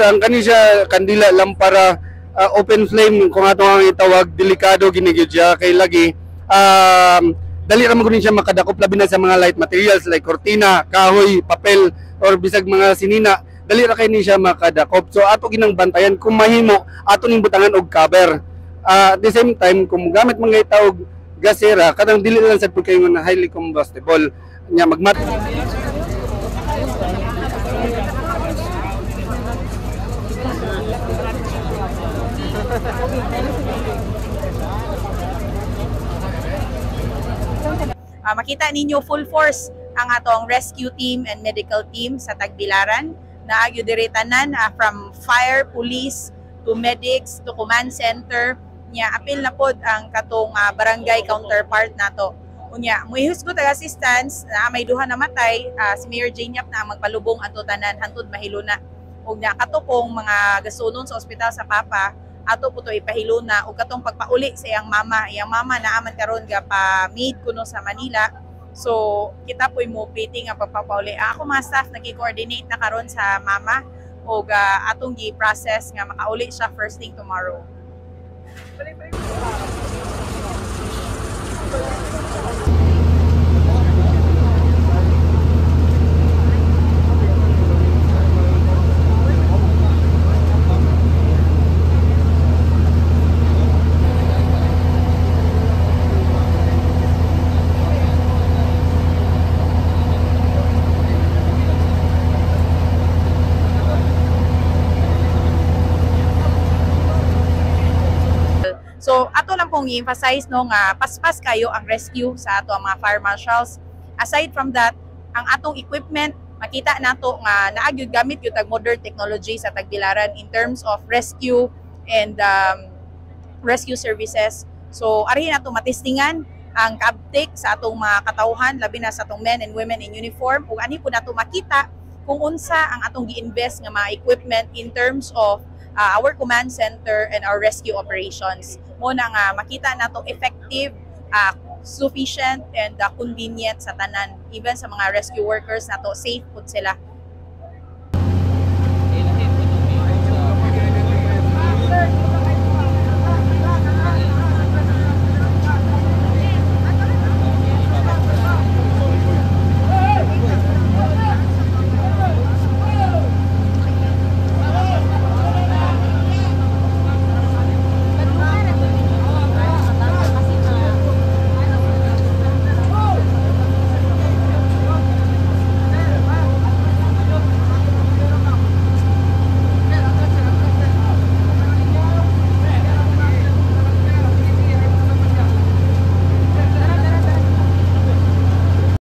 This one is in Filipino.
Ang kani siya kandila lang para open flame kung ato ang itawag, delikado ginigid siya kay lagi dali ra man gud siya makadakop labi na sa mga light materials like kortina, kahoy, papel or bisag mga sinina, dali ra kay ni siya makadakop. So ato ginang bantayan kung mahimo ato ning butangan og cover. At the same time kung gamit mga itawag gasera kadang dili lang sad pud kay nga highly combustible nya magmat. Makita ninyo full force ang atong rescue team and medical team sa Tagbilaran na agyudiretanan from fire, police to medics to command center nya apil na pod ang katong barangay counterpart nato. Unya, muhusgot ang assistance na may duha namatay, si Mayor Jane Yap na magpalubong ato tanan hantod mahiluna. Ug nya katupong mga gasunon sa ospital sa Papa ato po to ipahiluna ug katong pagpauli sa iyang mama naaman karon ga pa meet kuno sa Manila. So kita po'y mo plating nga pagpapauli. Ako mga staff nagi-coordinate na karon sa mama ug atong gi-process nga makauli siya first thing tomorrow. So ato lang pong i-emphasize no nga paspas kayo ang rescue sa ato ang mga fire marshals. Aside from that, ang atong equipment makita nato nga naagyud gamit gyud tag modern technology sa Tagbilaran in terms of rescue and rescue services. So ari nato matistingan ang kabtik sa atong mga katawhan labi na sa atong men and women in uniform ug ani po nato makita kung unsa ang atong gi-invest nga mga equipment in terms of our command center and our rescue operations. Muna nga makita nato effective, sufficient and convenient sa tanan, even sa mga rescue workers nato safe pud sila